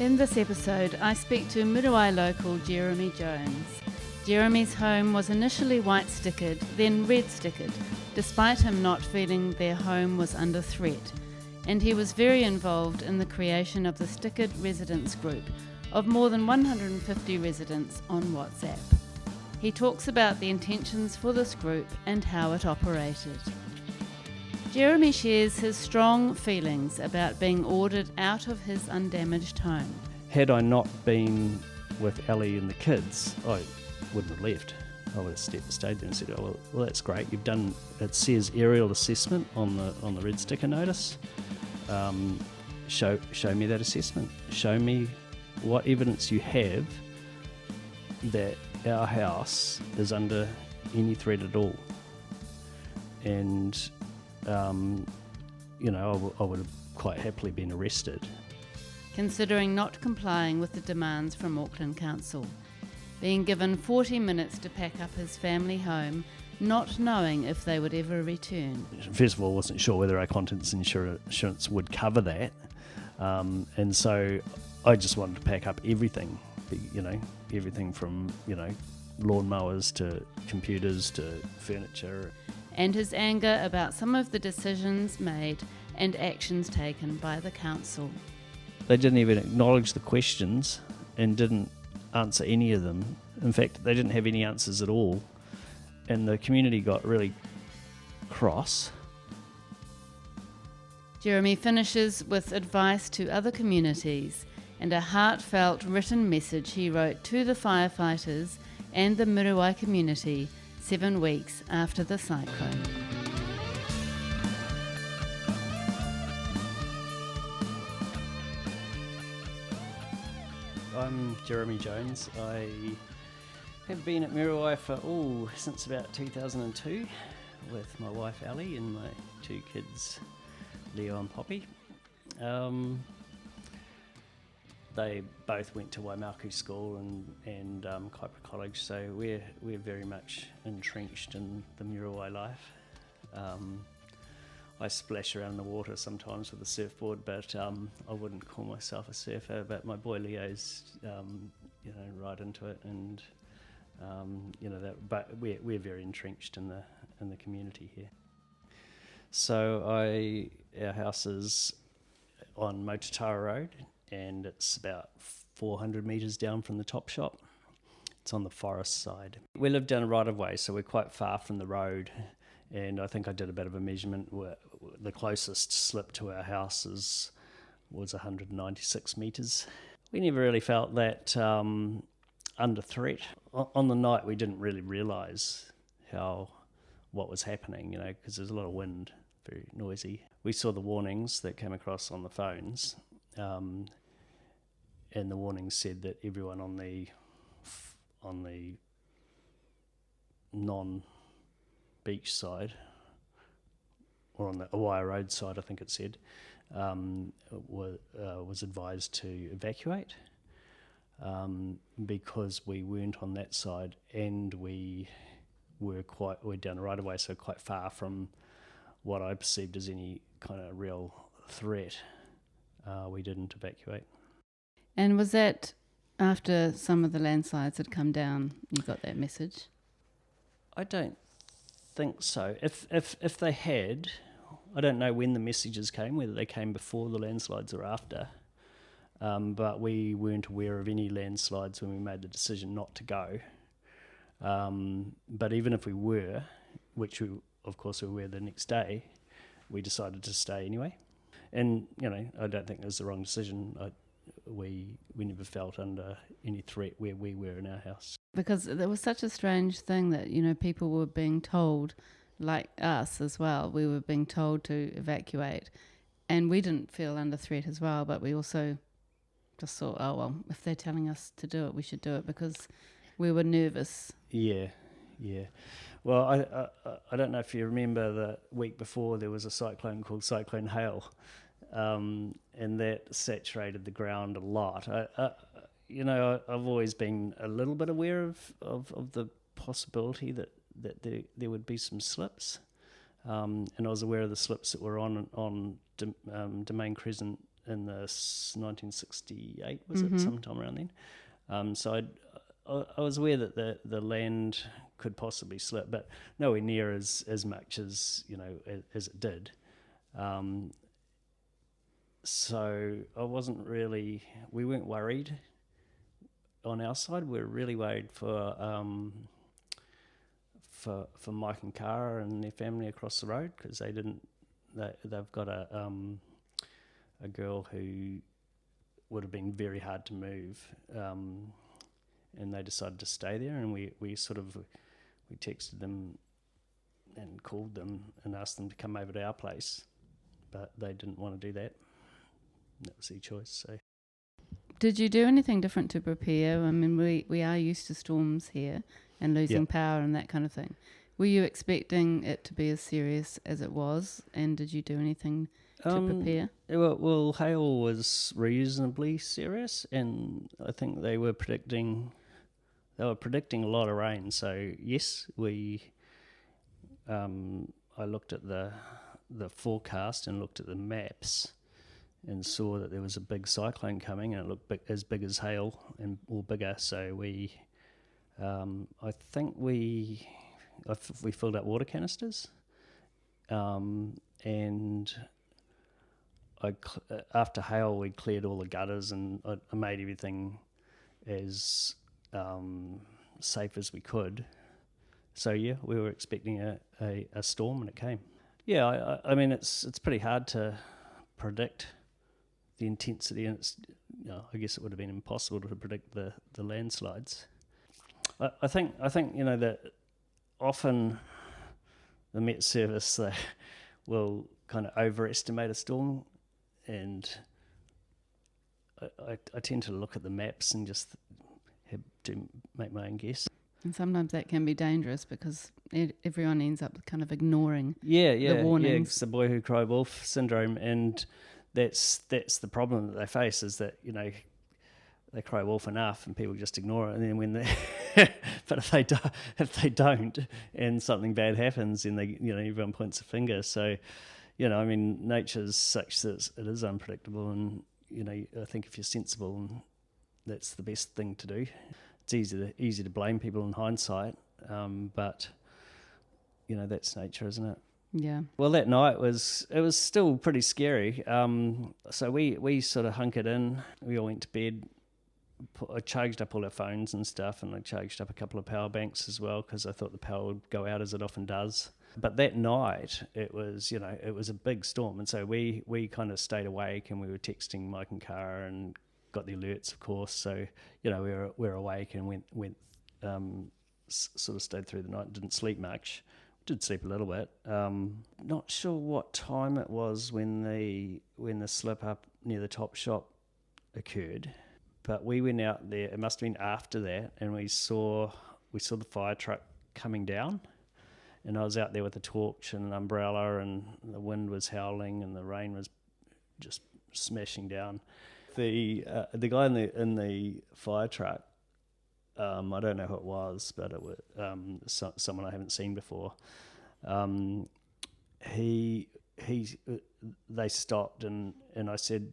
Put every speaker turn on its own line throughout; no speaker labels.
In this episode, I speak to Muriwai local Jeremy Jones. Jeremy's home was initially white stickered, then red stickered, despite him not feeling their home was under threat. And he was very involved in the creation of the Stickered Residents Group of more than 150 residents on WhatsApp. He talks about the intentions for this group and how it operated. Jeremy shares his strong feelings about being ordered out of his undamaged home.
Had I not been with Ellie and the kids, I wouldn't have left. I would have stayed there and said, "Oh, well, that's great. You've done." It says aerial assessment on the red sticker notice. Show me that assessment. Show me what evidence you have that our house is under any threat at all. And I would have quite happily been arrested.
Considering not complying with the demands from Auckland Council, being given 40 minutes to pack up his family home, not knowing if they would ever return.
First of all, I wasn't sure whether our contents insurance would cover that, and so I just wanted to pack up everything, everything from lawnmowers to computers to furniture.
And his anger about some of the decisions made and actions taken by the council.
They didn't even acknowledge the questions and didn't answer any of them. In fact, they didn't have any answers at all. And the community got really cross.
Jeremy finishes with advice to other communities and a heartfelt written message he wrote to the firefighters and the Muriwai community 7 weeks after the cyclone.
I'm Jeremy Jones. I have been at Muriwai since about 2002 with my wife Ellie and my 2 kids, Leo and Poppy. They both went to Waimaku School and Kaipara College, so we're very much entrenched in the Muriwai life. I splash around in the water sometimes with a surfboard, but I wouldn't call myself a surfer. But my boy Leo's, right into it, and But we're very entrenched in the community here. So our house is on Motutara Road, and it's about 400 metres down from the top shop. It's on the forest side. We live down a right-of-way, so we're quite far from the road, and I think I did a bit of a measurement where the closest slip to our house was 196 metres. We never really felt that under threat. On the night, we didn't really realise what was happening, because there's a lot of wind, very noisy. We saw the warnings that came across on the phones, and the warnings said that everyone on the non-beach side, or on the Awaya Road side, I think it said, was advised to evacuate, because we weren't on that side, and we're down the right of way, so quite far from what I perceived as any kind of real threat. We didn't evacuate.
And was that after some of the landslides had come down, you got that message?
I don't think so. If they had, I don't know when the messages came, whether they came before the landslides or after, but we weren't aware of any landslides when we made the decision not to go. But even if we were, which we, of course, we were the next day, we decided to stay anyway. And, I don't think it was the wrong decision. We never felt under any threat where we were in our house.
Because there was such a strange thing that, people were being told, like us as well, we were being told to evacuate. And we didn't feel under threat as well, but we also just thought, oh, well, if they're telling us to do it, we should do it, because we were nervous.
Yeah. Well, I don't know if you remember the week before there was a cyclone called Cyclone Hail, and that saturated the ground a lot. I've always been a little bit aware of the possibility that there would be some slips, and I was aware of the slips that were on Domain Crescent in the 1968, was it, sometime around then. So I was aware that the land could possibly slip, but nowhere near as much as as it did. So we weren't worried on our side. We were really worried for Mike and Cara and their family across the road, because they've got a girl who would have been very hard to move, and they decided to stay there, and we texted them and called them and asked them to come over to our place, but they didn't want to do that. That was their choice. So,
did you do anything different to prepare? I mean, we are used to storms here and losing power and that kind of thing. Were you expecting it to be as serious as it was, and did you do anything to prepare?
Well, hail was reasonably serious, and I think they were predicting a lot of rain. So yes, I looked at the forecast and looked at the maps and saw that there was a big cyclone coming, and it looked as big as hail or bigger. So I think we filled up water canisters, and after hail we cleared all the gutters, and I made everything as safe as we could. So yeah, we were expecting a storm, and it came. Yeah, I mean it's pretty hard to predict the intensity, and I guess it would have been impossible to predict the landslides. I think that often the Met Service, they will kind of overestimate a storm, and I tend to look at the maps and just have to make my own guess.
And sometimes that can be dangerous, because everyone ends up kind of ignoring
the
warnings.
Yeah, it's the boy who cried wolf syndrome, and that's the problem that they face, is that they cry wolf enough and people just ignore it, and then when they but if they don't and something bad happens, then they everyone points a finger. So I mean, nature's such that it is unpredictable, and I think if you're sensible, that's the best thing to do. It's easy to blame people in hindsight, but that's nature, isn't it?
Yeah.
Well, that night it was still pretty scary. So we sort of hunkered in. We all went to bed. I charged up all our phones and stuff, and I charged up a couple of power banks as well, because I thought the power would go out, as it often does. But that night it was a big storm, and so we kind of stayed awake, and we were texting Mike and Cara and got the alerts, of course. So we were awake and went sort of stayed through the night. Didn't sleep much. Did sleep a little bit. Not sure what time it was when the slip up near the top shop occurred, but we went out there. It must have been after that, and we saw the fire truck coming down, and I was out there with a torch and an umbrella, and the wind was howling and the rain was just smashing down. The guy in the fire truck, I don't know who it was, but it was someone I haven't seen before. They stopped, and I said,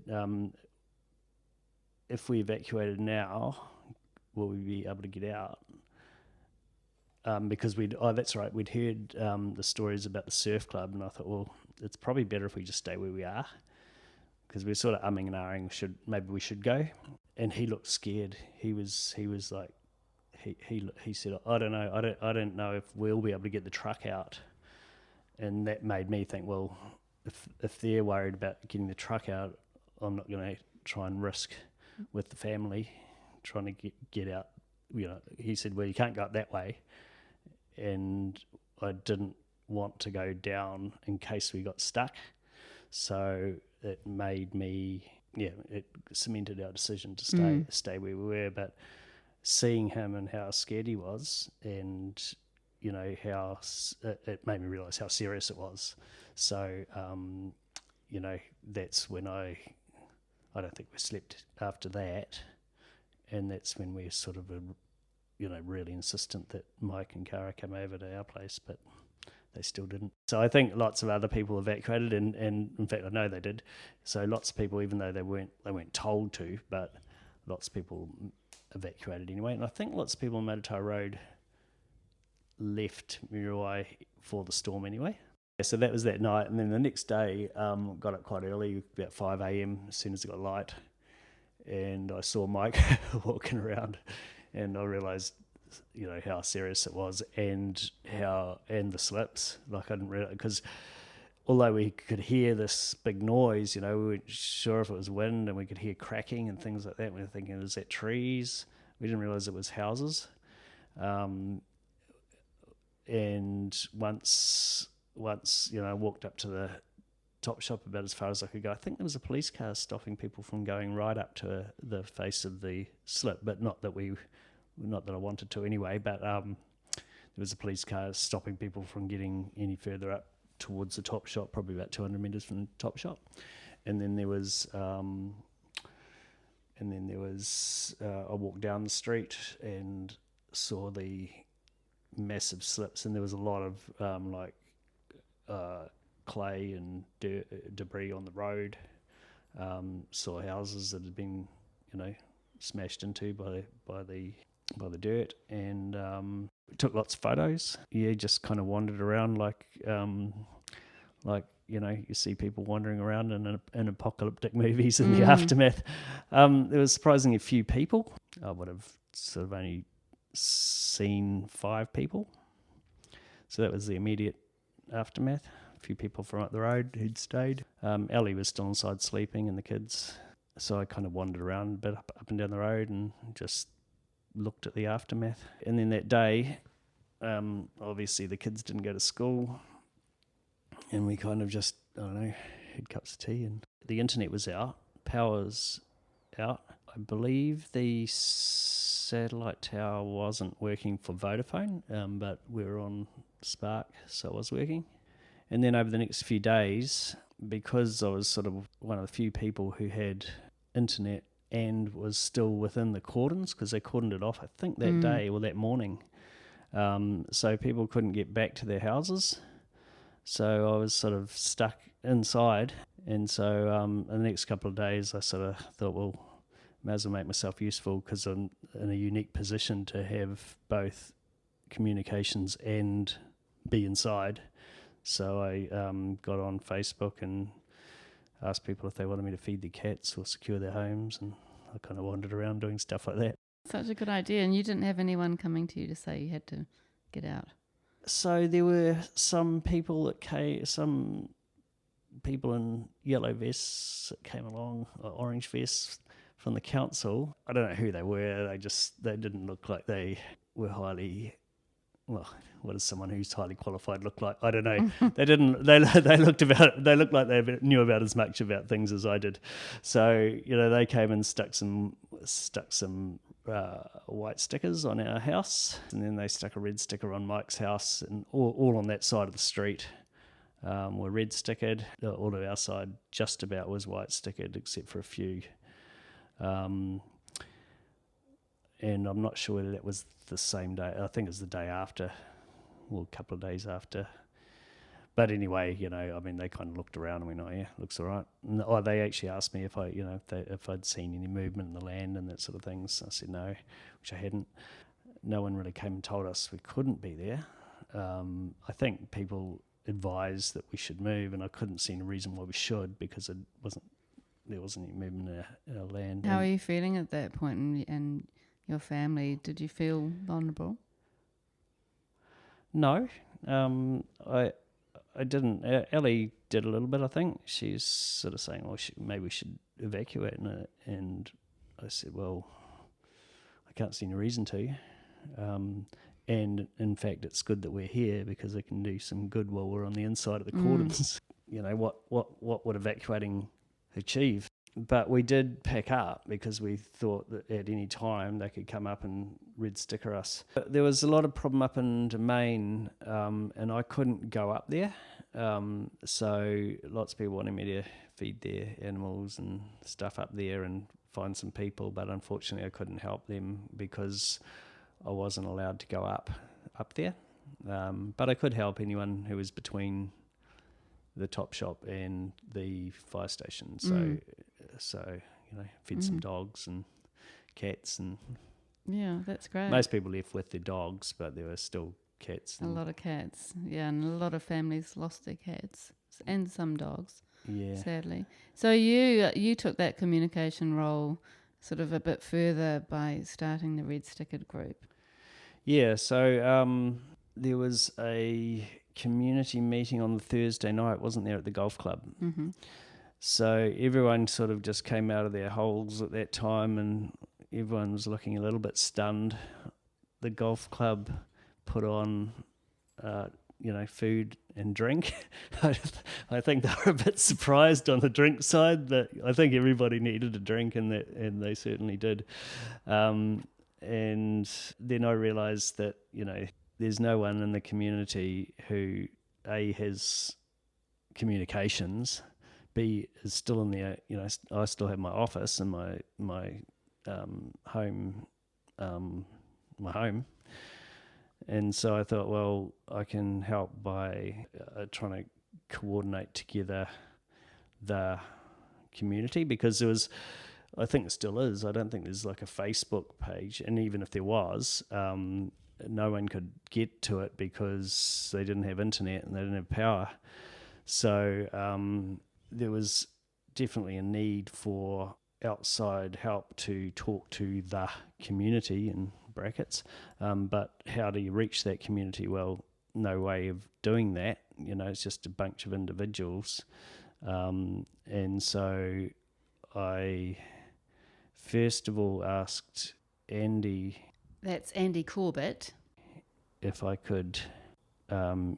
if we evacuated now, will we be able to get out? Because we'd heard the stories about the surf club, and I thought, well, it's probably better if we just stay where we are, because we were sort of umming and ahhing, maybe we should go. And he looked scared. He was like, he said, I don't know, I don't know if we'll be able to get the truck out. And that made me think, well, if they're worried about getting the truck out, I'm not going to try and risk with the family trying to get out. He said, well, you can't go up that way, and I didn't want to go down in case we got stuck. So it made me, it cemented our decision to stay where we were. But seeing him and how scared he was, and how it made me realise how serious it was. So that's when I don't think we slept after that, and that's when we sort of really insistent that Mike and Cara come over to our place. But they still didn't. So I think lots of other people evacuated, and in fact I know they did. So lots of people, even though they weren't told to, but lots of people evacuated anyway. And I think lots of people on Motutara Road left Muriwai for the storm anyway. So that was that night, and then the next day got up quite early, about 5 a.m. as soon as it got light, and I saw Mike walking around, and I realised, how serious it was, and the slips. Like I didn't realise, because although we could hear this big noise, we weren't sure if it was wind, and we could hear cracking and things like that. We were thinking, is that trees? We didn't realise it was houses. And once I walked up to the top shop about as far as I could go, I think there was a police car stopping people from going right up to the face of the slip, but not that I wanted to anyway, but there was a police car stopping people from getting any further up towards the top shop, probably about 200 metres from the top shop. And then there was I walked down the street and saw the massive slips, and there was a lot of clay and debris on the road. Saw houses that had been, smashed into by the dirt, and took lots of photos. Yeah, just kind of wandered around like you see people wandering around in apocalyptic movies in the aftermath. There was surprisingly few people. I would have sort of only seen 5 people. So that was the immediate aftermath. A few people from up the road who'd stayed. Ellie was still inside sleeping, and the kids. So I kind of wandered around a bit up and down the road and just looked at the aftermath. And then that day, obviously the kids didn't go to school, and we kind of just, had cups of tea, and the internet was out, power's out. I believe the satellite tower wasn't working for Vodafone, but we were on Spark, so it was working. And then over the next few days, because I was sort of one of the few people who had internet and was still within the cordons, because they cordoned it off, I think, that day or that morning. So people couldn't get back to their houses. So I was sort of stuck inside. And so in the next couple of days, I sort of thought, well, may as well make myself useful, because I'm in a unique position to have both communications and be inside. So I got on Facebook and asked people if they wanted me to feed their cats or secure their homes, and I kind of wandered around doing stuff like that.
Such a good idea. And you didn't have anyone coming to you to say you had to get out?
So there were some people some people in yellow vests that came along, or orange vests from the council. I don't know who they were. They didn't look like they were highly. Well, what does someone who's highly qualified look like? I don't know. They didn't. They looked like they knew about as much about things as I did. So they came and stuck some white stickers on our house, and then they stuck a red sticker on Mike's house, and all on that side of the street were red stickered. All of our side just about was white stickered, except for a few. And I'm not sure whether that was the same day. I think it was the day after, or a couple of days after. But anyway, they kind of looked around and went, "Oh yeah, looks all right." And, they actually asked me if if I'd seen any movement in the land and that sort of things. I said no, which I hadn't. No one really came and told us we couldn't be there. I think people advised that we should move, and I couldn't see any reason why we should, because there wasn't any movement in our land.
How are you feeling at that point, and your family? Did you feel vulnerable?
No, I didn't. Ellie did a little bit, I think. She's sort of saying, well, maybe we should evacuate. And I said, well, I can't see any reason to. And in fact, it's good that we're here, because it can do some good while we're on the inside of the cordons. What would evacuating achieve? But we did pack up, because we thought that at any time they could come up and red sticker us. But there was a lot of problem up in Domain, and I couldn't go up there. So lots of people wanted me to feed their animals and stuff up there and find some people, but unfortunately I couldn't help them because I wasn't allowed to go up there. But I could help anyone who was between the top shop and the fire station. So fed some dogs and cats, and
Yeah, that's great.
most people left with their dogs, but there were still cats.
A lot of cats, yeah, and a lot of families lost their cats and some dogs, sadly. So you took that communication role sort of a bit further by starting the Red Stickered group.
Yeah, so there was a community meeting on the Thursday night, wasn't there, at the golf club?
Mm-hmm.
So everyone sort of just came out of their holes at that time, and everyone was looking a little bit stunned. The golf club put on, food and drink. I think they were a bit surprised on the drink side, but I think everybody needed a drink, and they certainly did. And then I realised that, there's no one in the community who, A, has communications, B, is still in there. I still have my office and my home, and so I thought, well, I can help by trying to coordinate together the community, because there was, I think it still is, I don't think there's like a Facebook page, and even if there was, no one could get to it because they didn't have internet and they didn't have power. So there was definitely a need for outside help to talk to the community, in brackets, but how do you reach that community? Well, no way of doing that. It's just a bunch of individuals, and so I first of all asked Andy.
That's Andy Corbett.
If I could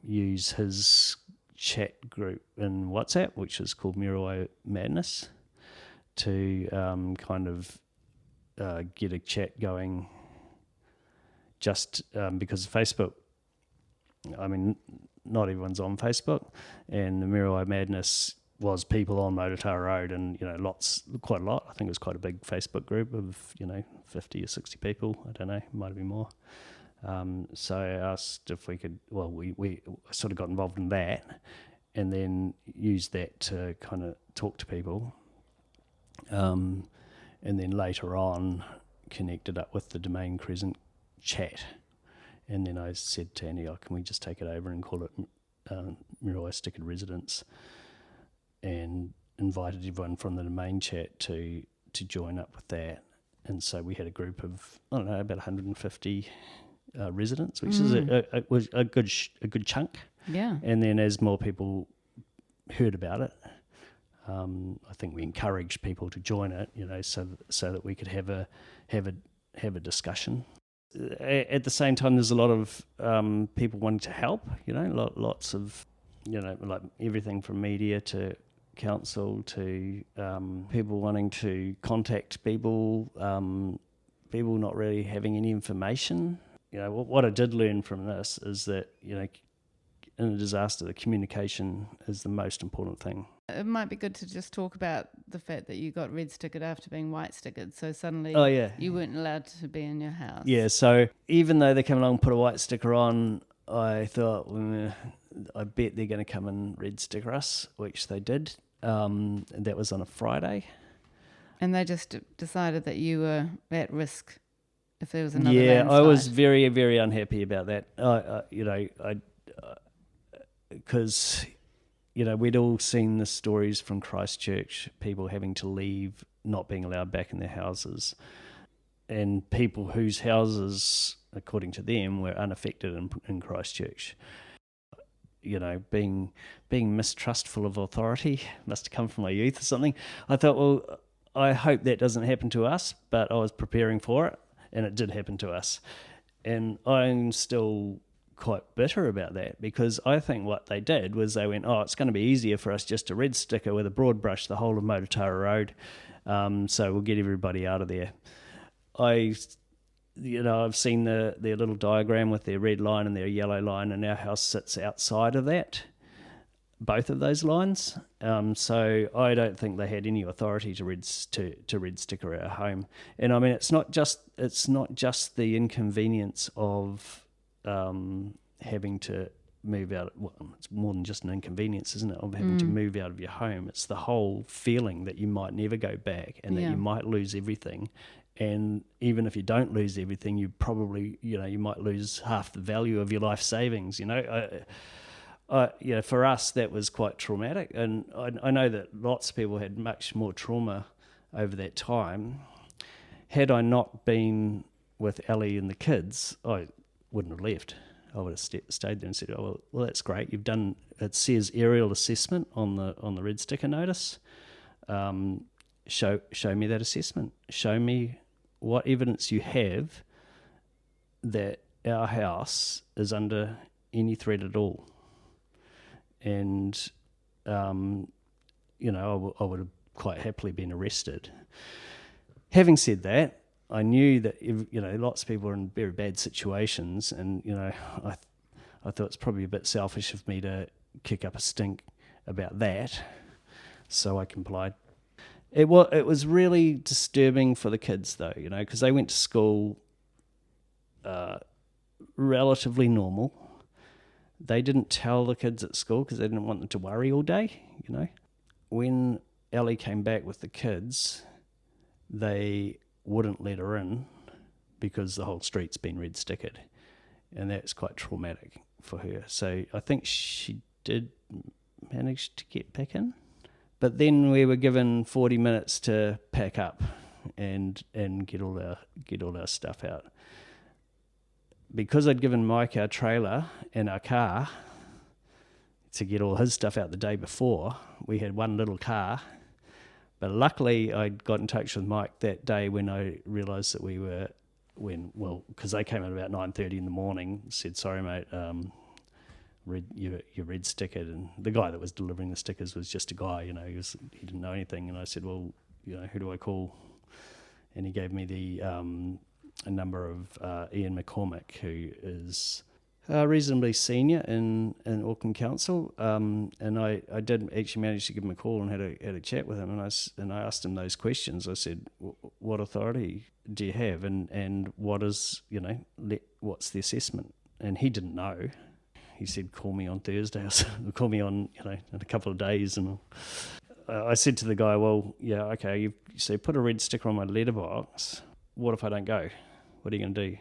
use his chat group in WhatsApp, which is called Muriwai Madness, to kind of get a chat going, just because Facebook, I mean, not everyone's on Facebook, and the Muriwai Madness was people on Motutara Road, and quite a lot. I think it was quite a big Facebook group of 50 or 60 people. I don't know, might have been more. So I asked if we could. Well, we sort of got involved in that, and then used that to kind of talk to people, and then later on connected up with the Domain Crescent chat, and then I said to Andy, can we just take it over and call it Muriwai Stickered Residents? And invited everyone from the Domain chat to join up with that. And so we had a group of, about 150 residents, which is a good chunk.
Yeah.
And then as more people heard about it, I think we encouraged people to join it, so that we could have a discussion. At the same time, there's a lot of people wanting to help. Lots of like everything from media to council to people wanting to contact people, people not really having any information. What I did learn from this is that, in a disaster, the communication is the most important thing.
It might be good to just talk about the fact that you got red stickered after being white stickered, so suddenly you weren't allowed to be in your house. Yeah,
so even though they came along and put a white sticker on, I thought, I bet they're going to come and red sticker us, which they did. And that was on a Friday.
And they just decided that you were at risk if there was another
landslide. I was very, very unhappy about that. Because we'd all seen the stories from Christchurch, people having to leave, not being allowed back in their houses, and people whose houses, according to them, were unaffected in Christchurch. Being mistrustful of authority, must have come from my youth or something. I thought, well, I hope that doesn't happen to us, but I was preparing for it, and it did happen to us. And I'm still quite bitter about that, because I think what they did was they went, it's going to be easier for us just to red sticker with a broad brush the whole of Motutara Road, so we'll get everybody out of there. I've seen their little diagram with their red line and their yellow line, and our house sits outside of that, both of those lines. So I don't think they had any authority to red sticker our home. And I mean, it's not just the inconvenience of having to move out. Well, it's more than just an inconvenience, isn't it? Of having to move out of your home. It's the whole feeling that you might never go back and that you might lose everything. And even if you don't lose everything, you probably, you might lose half the value of your life savings. For us, that was quite traumatic. And I know that lots of people had much more trauma over that time. Had I not been with Ellie and the kids, I wouldn't have left. I would have stayed there and said, "Oh, well, that's great. You've done." It says aerial assessment on the red sticker notice. Show me that assessment. Show me what evidence you have that our house is under any threat at all. And I would have quite happily been arrested. Having said that, I knew that lots of people are in very bad situations, and I thought it's probably a bit selfish of me to kick up a stink about that, so I complied. It was really disturbing for the kids though, because they went to school relatively normal. They didn't tell the kids at school because they didn't want them to worry all day. When Ellie came back with the kids, they wouldn't let her in because the whole street's been red stickered, and that's quite traumatic for her. So I think she did manage to get back in, but then we were given 40 minutes to pack up and get all our stuff out. Because I'd given Mike our trailer and our car to get all his stuff out the day before, we had one little car. But luckily, I got in touch with Mike that day when I realised that because they came at about 9:30 in the morning, said, "Sorry, mate, you're red stickered." And the guy that was delivering the stickers was just a guy, he didn't know anything. And I said, "Well, who do I call?" And he gave me a number of Ian McCormick, who is reasonably senior in Auckland Council, and I did actually manage to give him a call and had a chat with him, and I asked him those questions. I said, "What authority do you have, and what is what's the assessment?" And he didn't know. He said, "Call me on Thursday," or "Call me on in a couple of days." And I said to the guy, "Well, yeah, okay. So put a red sticker on my letterbox. What if I don't go? What are you going to do?"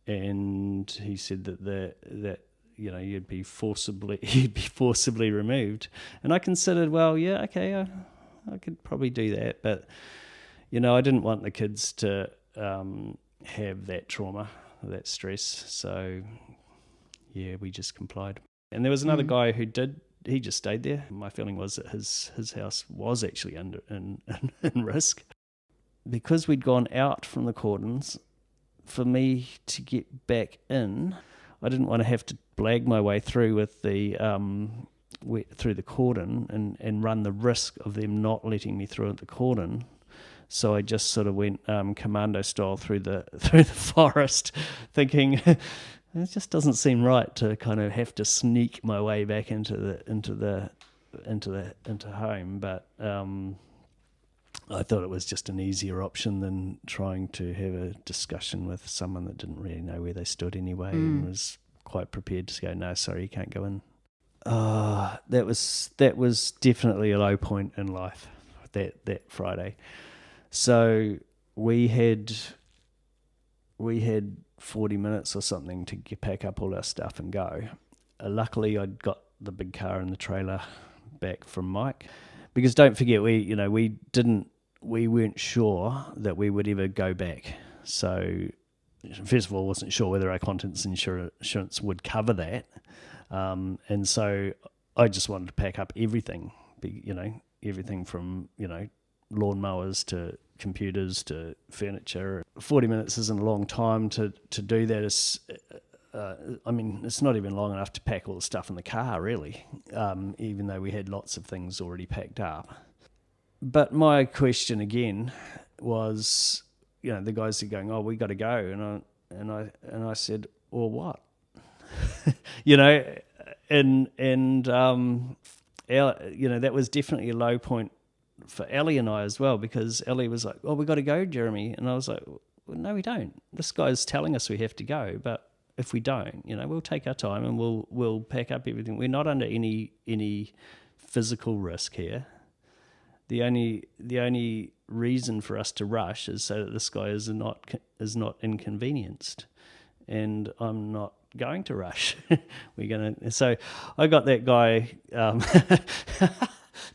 And he said that you'd be forcibly removed. And I considered, well, yeah, okay, I could probably do that, but I didn't want the kids to have that trauma, that stress. So yeah, we just complied. And there was another guy who he just stayed there. My feeling was that his house was actually in risk. Because we'd gone out from the cordons, for me to get back in, I didn't want to have to blag my way through with the through the cordon and run the risk of them not letting me through at the cordon. So I just sort of went commando style through the forest, thinking it just doesn't seem right to kind of have to sneak my way back into home. But I thought it was just an easier option than trying to have a discussion with someone that didn't really know where they stood anyway and was quite prepared to go, "No, sorry, you can't go in." That was definitely a low point in life, that Friday. So we had 40 minutes or something to pack up all our stuff and go. Luckily, I'd got the big car and the trailer back from Mike, because don't forget, we weren't sure that we would ever go back. So first of all, wasn't sure whether our contents insurance would cover that, and so I just wanted to pack up everything, everything from lawnmowers to computers to furniture. 40 minutes isn't a long time to do that. It's not even long enough to pack all the stuff in the car, really, even though we had lots of things already packed up. But my question again was, the guys are going, "Oh, we got to go," and I said, "Well, what?" That was definitely a low point for Ellie and I as well, because Ellie was like, "Oh, we got to go, Jeremy," and I was like, "Well, no, we don't. This guy's telling us we have to go, but if we don't, we'll take our time and we'll pack up everything. We're not under any physical risk here. The only reason for us to rush is so that this guy is not inconvenienced, and I'm not going to rush. So I got that guy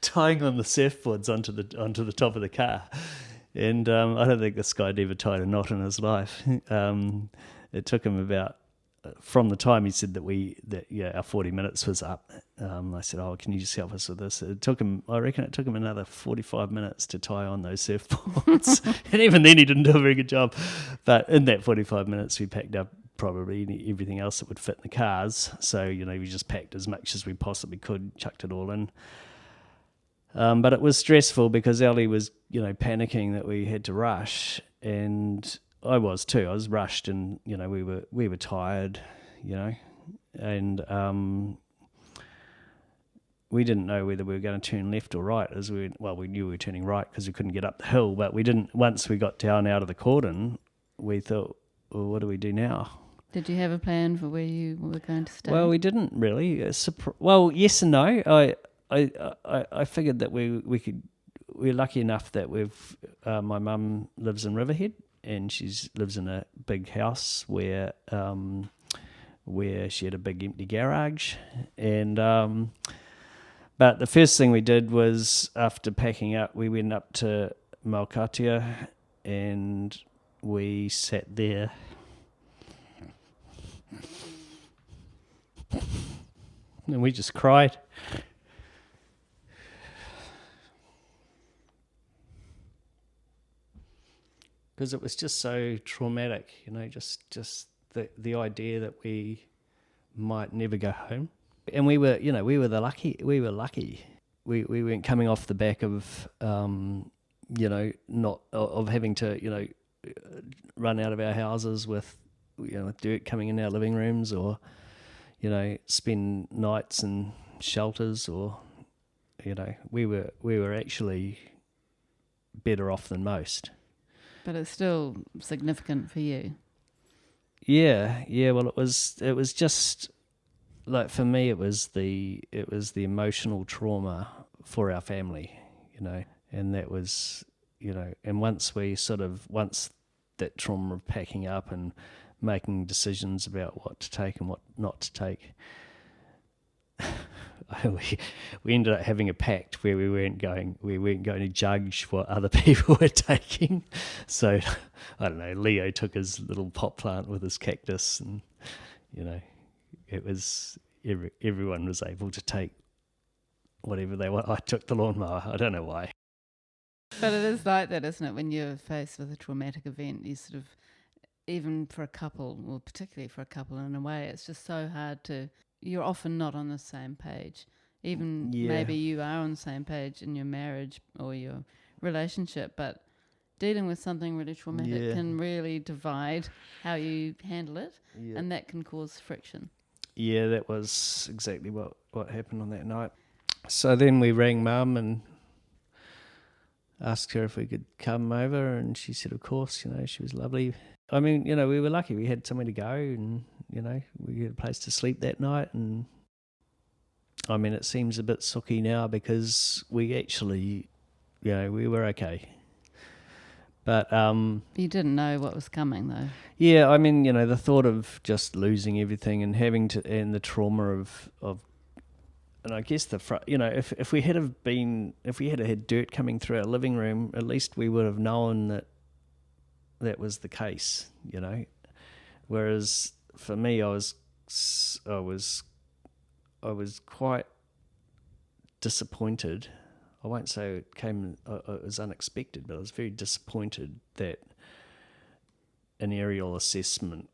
tying on the surfboards onto the top of the car, and I don't think this guy ever tied a knot in his life. It took him about, from the time he said that our 40 minutes was up, I said, "Oh, can you just help us with this?" I reckon it took him another 45 minutes to tie on those surfboards. And even then he didn't do a very good job. But in that 45 minutes we packed up probably everything else that would fit in the cars. So, we just packed as much as we possibly could, chucked it all in. But it was stressful because Ellie was, panicking that we had to rush, and I was too. I was rushed, and we were tired, and we didn't know whether we were going to turn left or right. We knew we were turning right because we couldn't get up the hill, but we didn't. Once we got down out of the cordon, we thought, well, what do we do now?
Did you have a plan for where you were going to stay?
Well, we didn't really. Well, yes and no. I figured that we could. We're lucky enough that my mum lives in Riverhead, and she lives in a big house where she had a big empty garage, and but the first thing we did was, after packing up, we went up to Maukatia and we sat there. And we just cried. Because it was just so traumatic, just the idea that we might never go home. And we were lucky. We weren't coming off the back of, not of having to, run out of our houses with dirt coming in our living rooms, or spend nights in shelters, or we were actually better off than most.
But it's still significant for you.
Yeah. Well, it was just like, for me, it was the emotional trauma for our family, and that was, and once that trauma of packing up and making decisions about what to take and what not to take, we ended up having a pact where we weren't going to judge what other people were taking. So I don't know, Leo took his little pot plant with his cactus, and it was everyone was able to take whatever they want. I took the lawnmower. I don't know why.
But it is like that, isn't it? When you're faced with a traumatic event, you sort of, even for a couple, or particularly for a couple in a way, it's just so hard you're often not on the same page. Even maybe you are on the same page in your marriage or your relationship, but dealing with something really traumatic can really divide how you handle it, and that can cause friction.
Yeah, that was exactly what happened on that night. So then we rang Mum and asked her if we could come over, and she said, of course. She was lovely. I mean, we were lucky. We had somewhere to go, and we had a place to sleep that night. And I mean, it seems a bit sooky now because we actually, we were okay. But
you didn't know what was coming, though.
Yeah, I mean, the thought of just losing everything and and the trauma of and I guess if we had had dirt coming through our living room, at least we would have known that was the case, Whereas for me, I was quite disappointed. I won't say it was unexpected, but I was very disappointed that an aerial assessment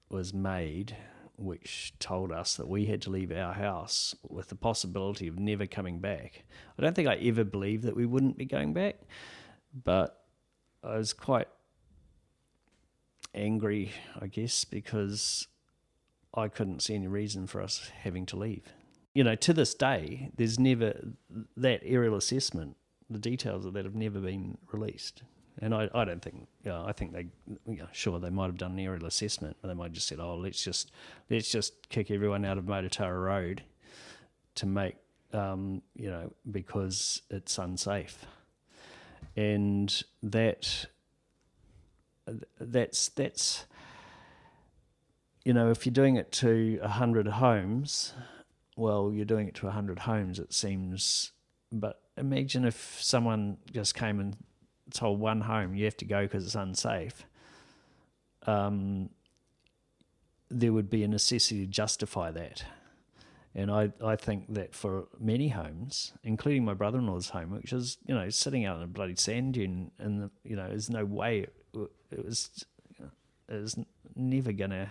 was made which told us that we had to leave our house with the possibility of never coming back. I don't think I ever believed that we wouldn't be going back, but I was quite angry, I guess, because I couldn't see any reason for us having to leave. To this day, there's never that aerial assessment, the details of that have never been released. And I don't think, I think they, sure, they might have done an aerial assessment, but they might have just said, let's just kick everyone out of Motutara Road to make, because it's unsafe. And that's if you're doing it to 100 homes, well, you're doing it to 100 homes, it seems. But imagine if someone just came and told one home, you have to go because it's unsafe. There would be a necessity to justify that. And I think that for many homes, including my brother-in-law's home, which is, sitting out in a bloody sand dune, and, there's no way it was never going to,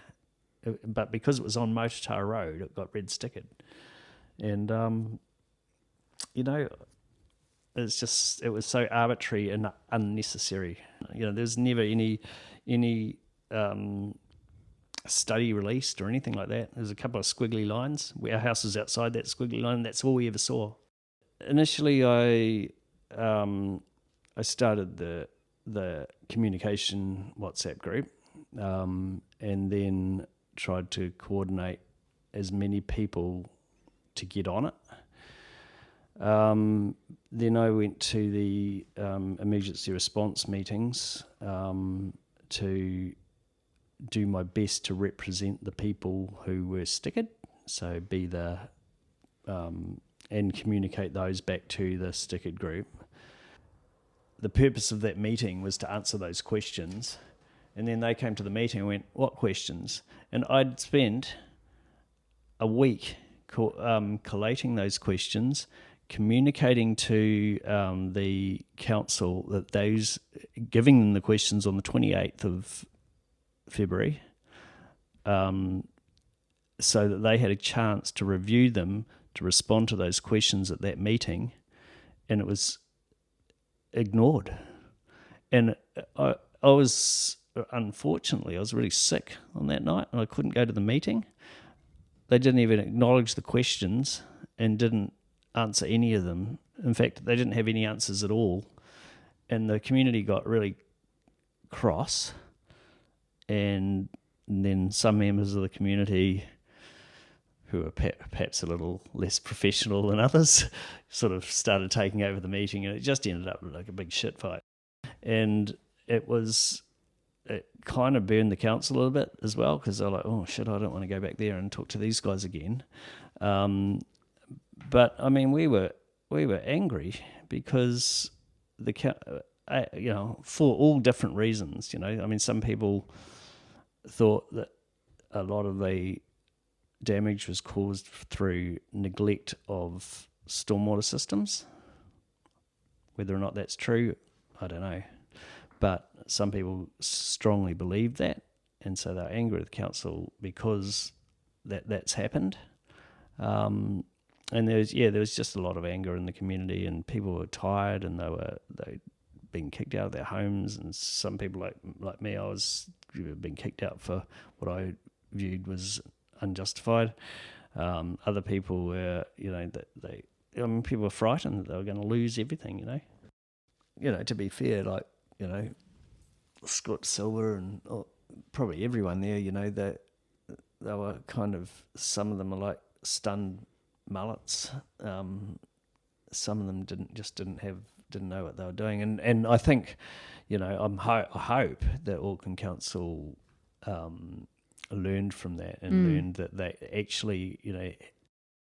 but because it was on Motutara Road, it got red stickered. And, it was so arbitrary and unnecessary. There's never any study released or anything like that. There's a couple of squiggly lines. Our house is outside that squiggly line. That's all we ever saw. Initially, I started the communication WhatsApp group, and then tried to coordinate as many people to get on it. Then I went to the emergency response meetings to do my best to represent the people who were stickered, so be the and communicate those back to the stickered group. The purpose of that meeting was to answer those questions, and then they came to the meeting and went, "What questions?" And I'd spent a week collating those questions, communicating to the council that giving them the questions on the 28th of February, so that they had a chance to review them, to respond to those questions at that meeting, and it was ignored. And I was really sick on that night, and I couldn't go to the meeting. They didn't even acknowledge the questions and didn't answer any of them. In fact, they didn't have any answers at all. And the community got really cross. And then some members of the community who are perhaps a little less professional than others sort of started taking over the meeting, and it just ended up like a big shit fight. And it kind of burned the council a little bit as well, because they're like, oh shit, I don't want to go back there and talk to these guys again. But I mean, we were angry because for all different reasons. I mean, some people thought that a lot of the damage was caused through neglect of stormwater systems. Whether or not that's true, I don't know. But some people strongly believe that, and so they're angry with the council because that's happened. And there was just a lot of anger in the community, and people were tired, and they'd been kicked out of their homes, and some people like me, I was being kicked out for what I viewed was unjustified. Other people were, people were frightened that they were going to lose everything. To be fair, Scott Silver and probably everyone there, they were kind of, some of them are like stunned mullets. Some of them didn't know what they were doing, and I think, I hope that Auckland Council learned from that and learned that they actually,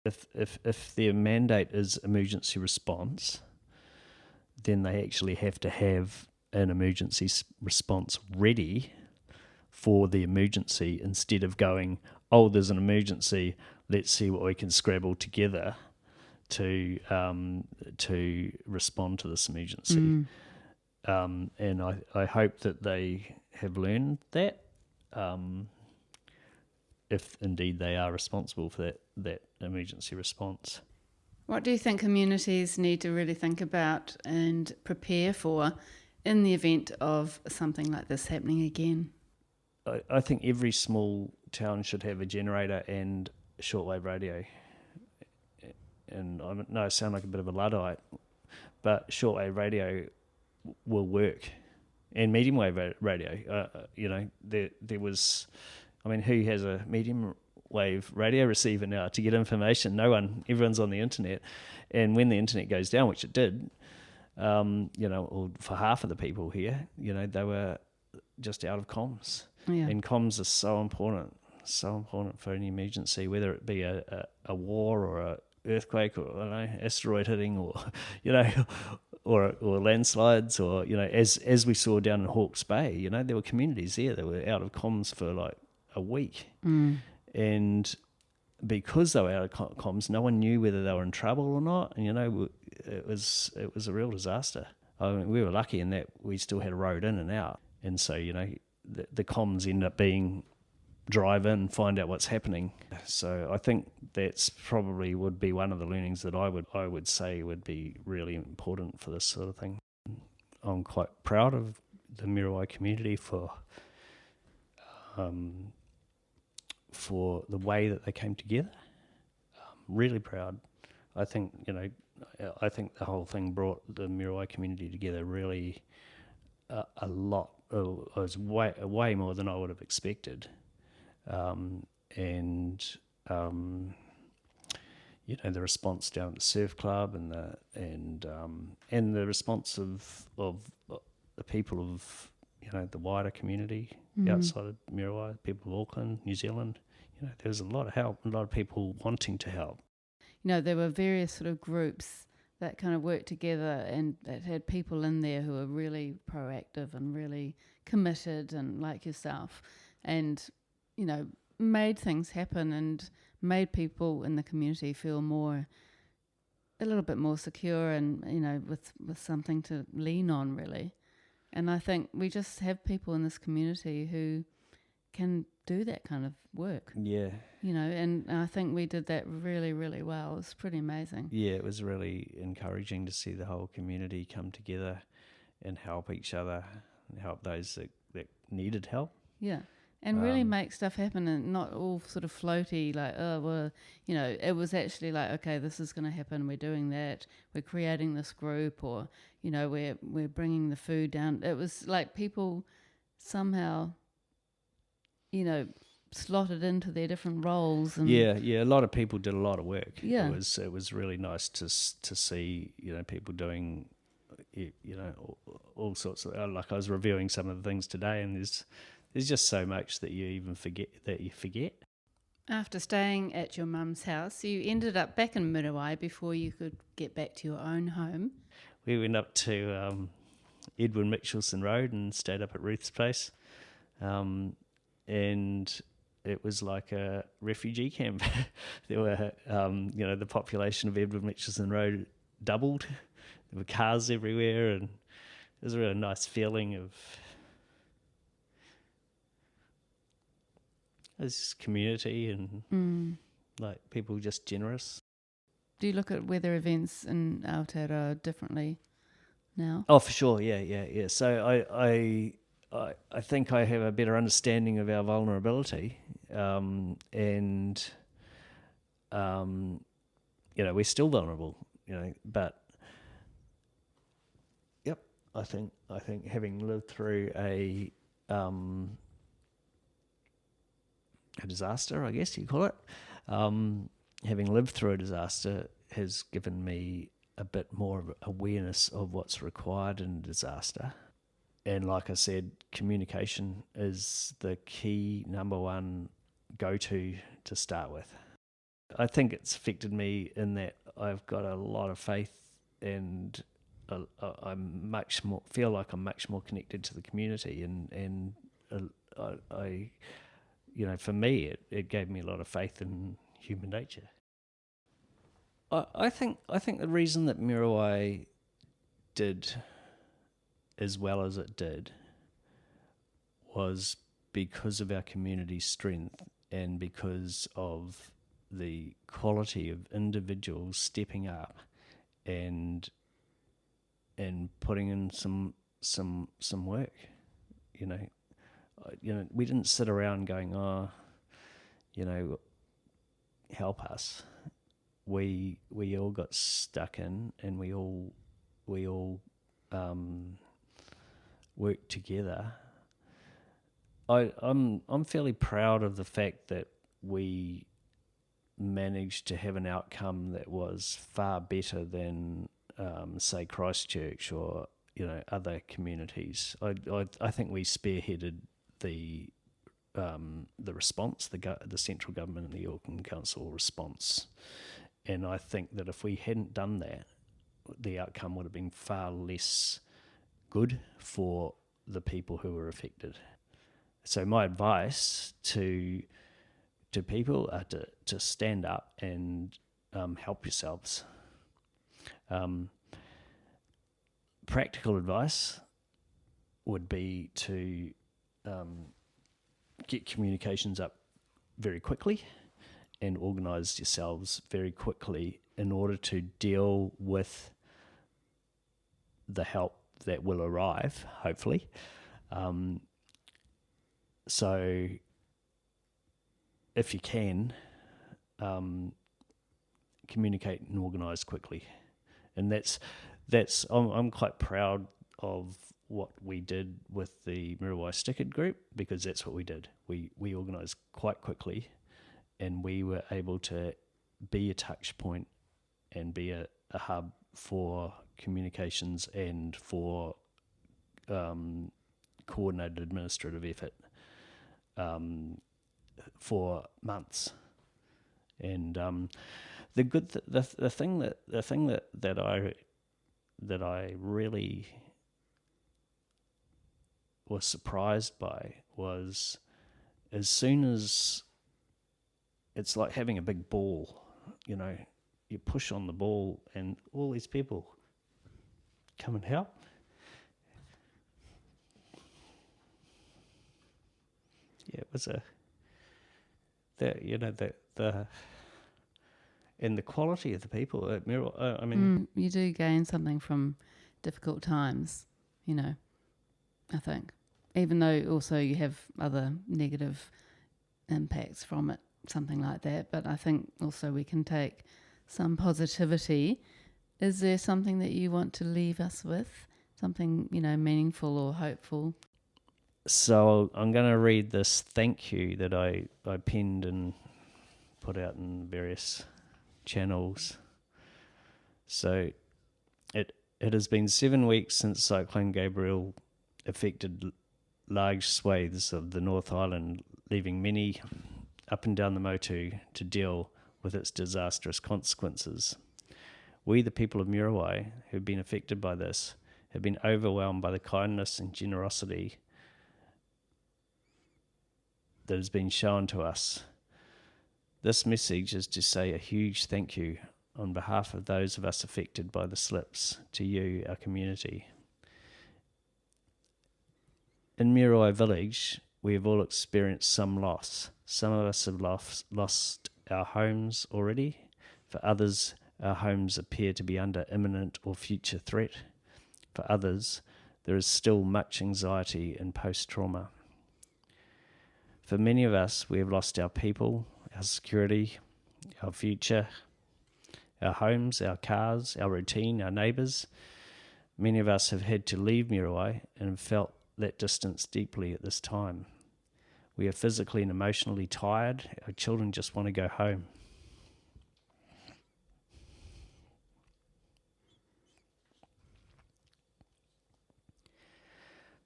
if their mandate is emergency response, then they actually have to have an emergency response ready for the emergency, instead of going, oh, there's an emergency, let's see what we can scrabble together to respond to this emergency. And I hope that they have learned that, if indeed they are responsible for that emergency response.
What do you think communities need to really think about and prepare for in the event of something like this happening again?
I think every small town should have a generator and shortwave radio. And I sound like a bit of a Luddite, but shortwave radio will work. and medium wave radio. There was, I mean, who has a medium wave radio receiver now to get information? No one. Everyone's on the internet, and when the internet goes down, which it did, or for half of the people here, they were just out of comms.
Yeah.
And comms are so important for any emergency, whether it be a war or a earthquake or asteroid hitting or or landslides or as we saw down in Hawke's Bay, there were communities there that were out of comms for like a week, and because they were out of comms, no one knew whether they were in trouble or not, and it was a real disaster. I mean, we were lucky in that we still had a road in and out, and so the comms end up being drive in, find out what's happening. So I think that's probably would be one of the learnings that I would say would be really important for this sort of thing. I'm quite proud of the Muriwai community for the way that they came together. Really proud. I think the whole thing brought the Muriwai community together really a lot. It was way more than I would have expected. The response down at the surf club and the response of the people of the wider community outside of Muriwai, people of Auckland, New Zealand. There was a lot of help, a lot of people wanting to help.
There were various sort of groups that kind of worked together and that had people in there who were really proactive and really committed, and like yourself, and made things happen and made people in the community feel a little bit more secure and, with something to lean on, really. And I think we just have people in this community who can do that kind of work.
Yeah.
And I think we did that really, really well. It was pretty amazing.
Yeah, it was really encouraging to see the whole community come together and help each other and help those that needed help.
Yeah. And really make stuff happen, and not all sort of floaty, like, it was actually like, okay, this is going to happen, we're doing that, we're creating this group, or, we're bringing the food down. It was like people somehow, slotted into their different roles. And
yeah, a lot of people did a lot of work.
Yeah.
It was really nice to see, people doing, all sorts of, like I was reviewing some of the things today, and there's just so much that you forget.
After staying at your mum's house, you ended up back in Muriwai before you could get back to your own home.
We went up to Edwin Mitchelson Road and stayed up at Ruth's place, and it was like a refugee camp. There were, the population of Edwin Mitchelson Road doubled. There were cars everywhere, and it was a really nice feeling of this community and like people just generous.
Do you look at weather events in Aotearoa differently now?
Oh, for sure, yeah. So I think I have a better understanding of our vulnerability, and we're still vulnerable, but yep, I think having lived through a disaster, I guess you call it, having lived through a disaster has given me a bit more of awareness of what's required in a disaster. And like I said, communication is the key number one go-to to start with. I think it's affected me in that I've got a lot of faith, and feel like I'm much more connected to the community, and I for me, it gave me a lot of faith in human nature. I think the reason that Muriwai did as well as it did was because of our community's strength and because of the quality of individuals stepping up and putting in some work. We didn't sit around going, help us. We all got stuck in, and we all work together, I'm fairly proud of the fact that we managed to have an outcome that was far better than, say, Christchurch or other communities. I think we spearheaded the response, the central government and the Auckland Council response, and I think that if we hadn't done that, the outcome would have been far less good for the people who were affected. So my advice to people are to stand up and help yourselves. Practical advice would be to get communications up very quickly and organise yourselves very quickly in order to deal with the help that will arrive, hopefully. So if you can, communicate and organise quickly. And I'm quite proud of what we did with the Muriwai Stickered group, because that's what we did. We organised quite quickly, and we were able to be a touch point and be a hub for communications and for coordinated administrative effort for months. And the thing that I really was surprised by was, as soon as it's like having a big ball, you push on the ball and all these people come and help. Yeah, it was and the quality of the people at Muriwai,
you do gain something from difficult times, I think. Even though also you have other negative impacts from it, something like that. But I think also we can take some positivity. Is there something that you want to leave us with? Something, meaningful or hopeful?
So I'm going to read this thank you that I penned and put out in various channels. So it has been 7 weeks since Cyclone Gabrielle affected large swathes of the North Island, leaving many up and down the Motu to deal with its disastrous consequences. We, the people of Muriwai, who have been affected by this, have been overwhelmed by the kindness and generosity that has been shown to us. This message is to say a huge thank you on behalf of those of us affected by the slips to you, our community. In Muriwai village, we have all experienced some loss. Some of us have lost our homes already. For others, our homes appear to be under imminent or future threat. For others, there is still much anxiety and post-trauma. For many of us, we have lost our people, our security, our future, our homes, our cars, our routine, our neighbours. Many of us have had to leave Muriwai and have felt that distance deeply at this time. We are physically and emotionally tired. Our children just want to go home.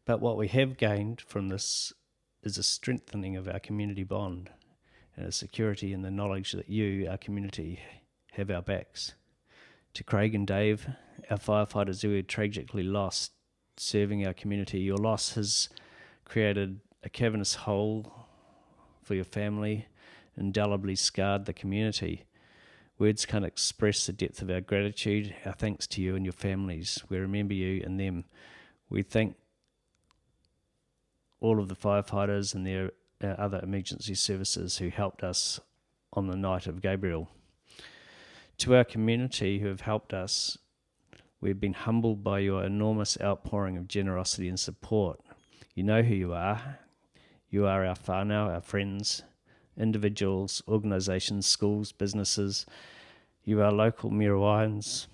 But what we have gained from this is a strengthening of our community bond and a security in the knowledge that you, our community, have our backs. To Craig and Dave, our firefighters who were tragically lost serving our community, your loss has created a cavernous hole for your family, indelibly scarred the community. Words can't express the depth of our gratitude, our thanks to you and your families. We remember you and them. We thank all of the firefighters and their other emergency services who helped us on the night of Gabrielle. To our community who have helped us, we've been humbled by your enormous outpouring of generosity and support. You know who you are. You are our whānau, our friends, individuals, organisations, schools, businesses. You are local Muriwaians,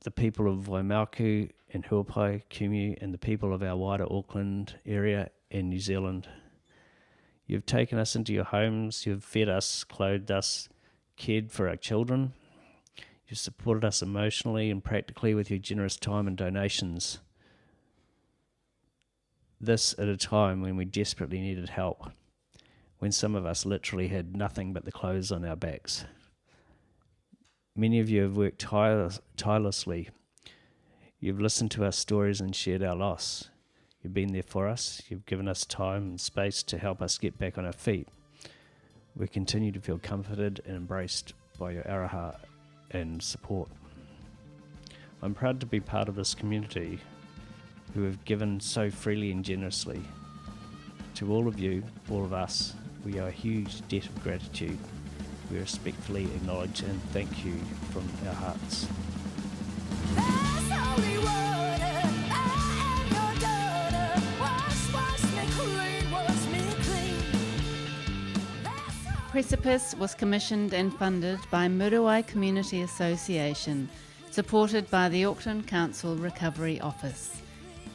the people of Waimaku and Huapai, Kumu, and the people of our wider Auckland area and New Zealand. You've taken us into your homes, you've fed us, clothed us, cared for our children. You've supported us emotionally and practically with your generous time and donations. This at a time when we desperately needed help, when some of us literally had nothing but the clothes on our backs. Many of you have worked tirelessly. You've listened to our stories and shared our loss. You've been there for us. You've given us time and space to help us get back on our feet. We continue to feel comforted and embraced by your araha and support. I'm proud to be part of this community who have given so freely and generously. To all of you, all of us, we owe a huge debt of gratitude. We respectfully acknowledge and thank you from our hearts.
Precipice was commissioned and funded by Muriwai Community Association, supported by the Auckland Council Recovery Office.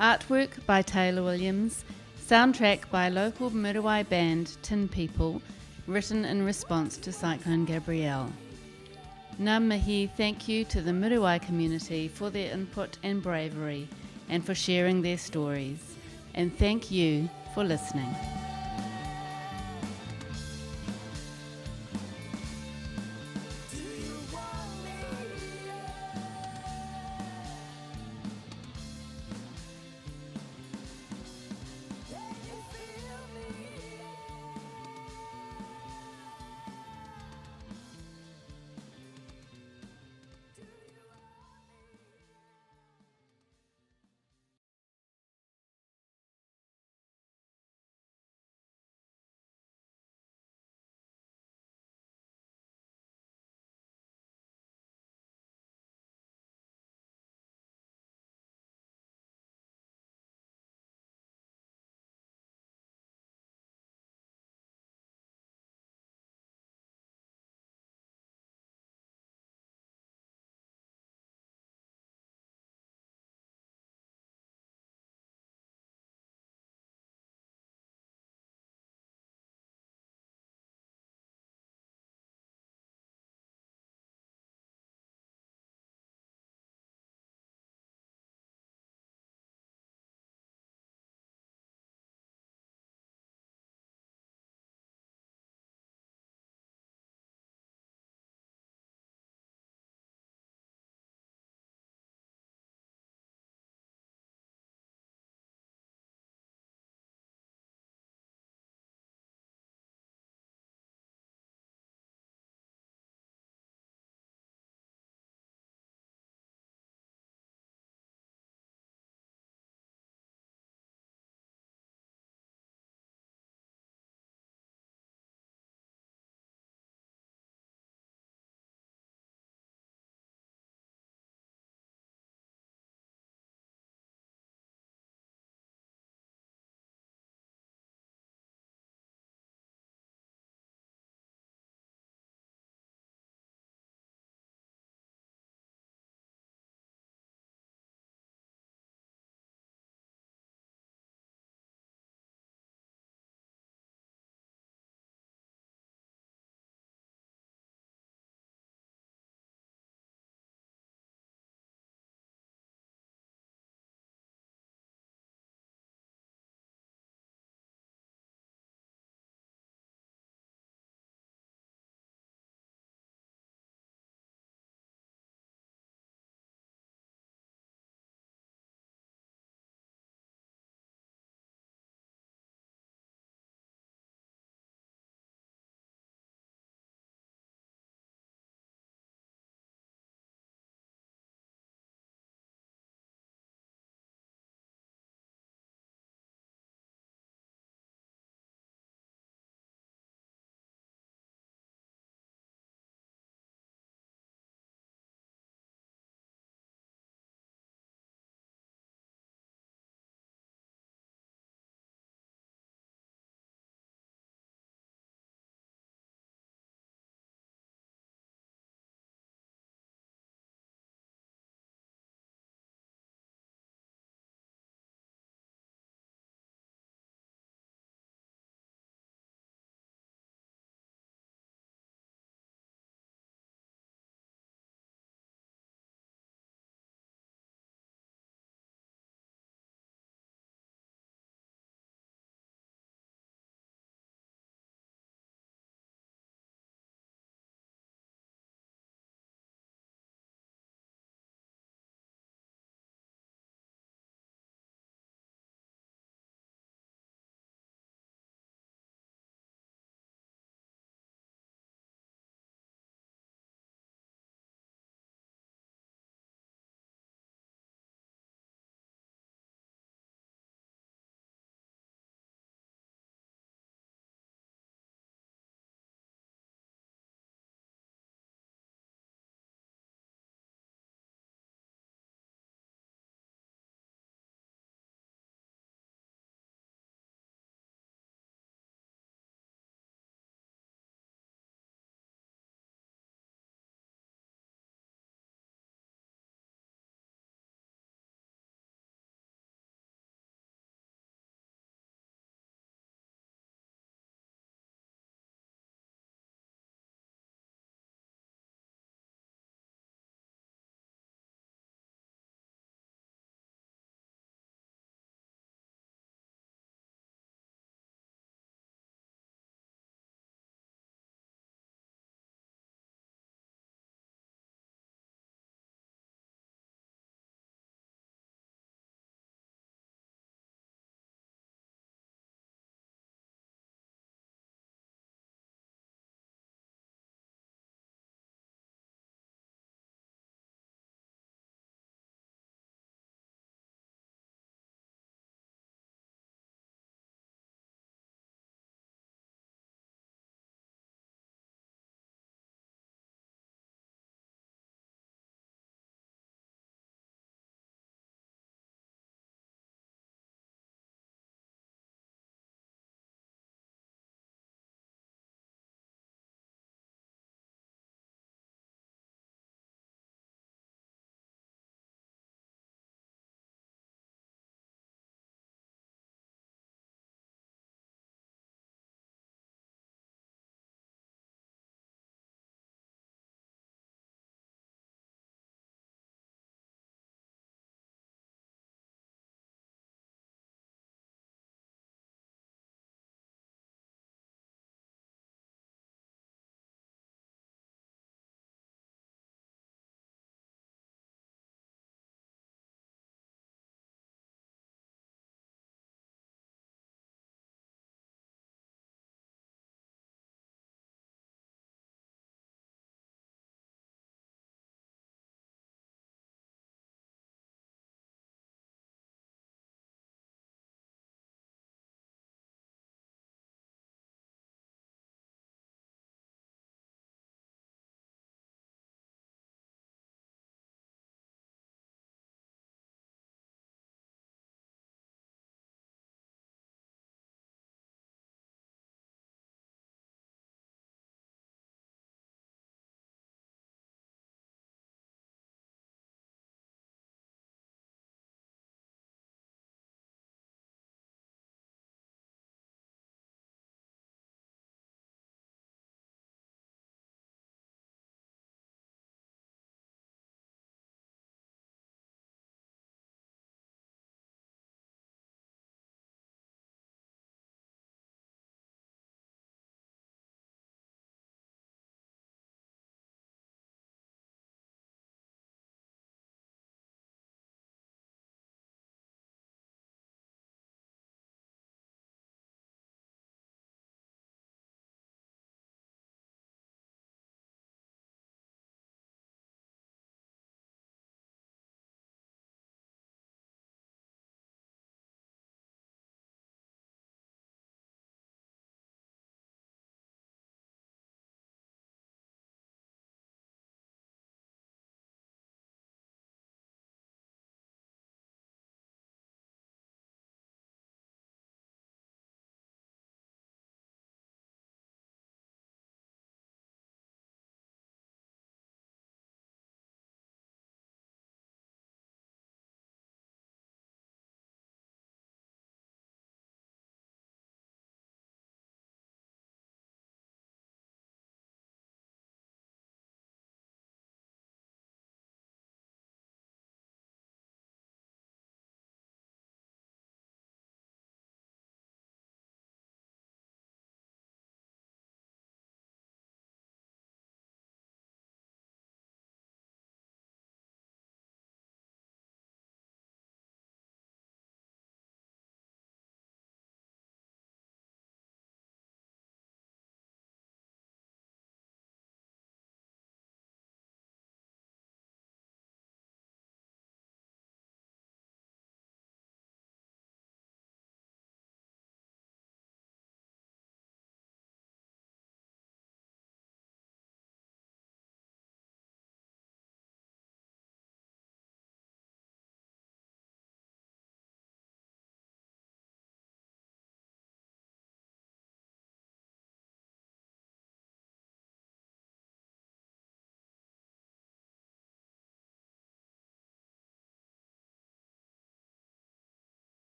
Artwork by Taylor Williams, soundtrack by local Muriwai band Tin People, written in response to Cyclone Gabrielle. Ngā mihi thank you to the Muriwai community for their input and bravery and for sharing their stories. And thank you for listening.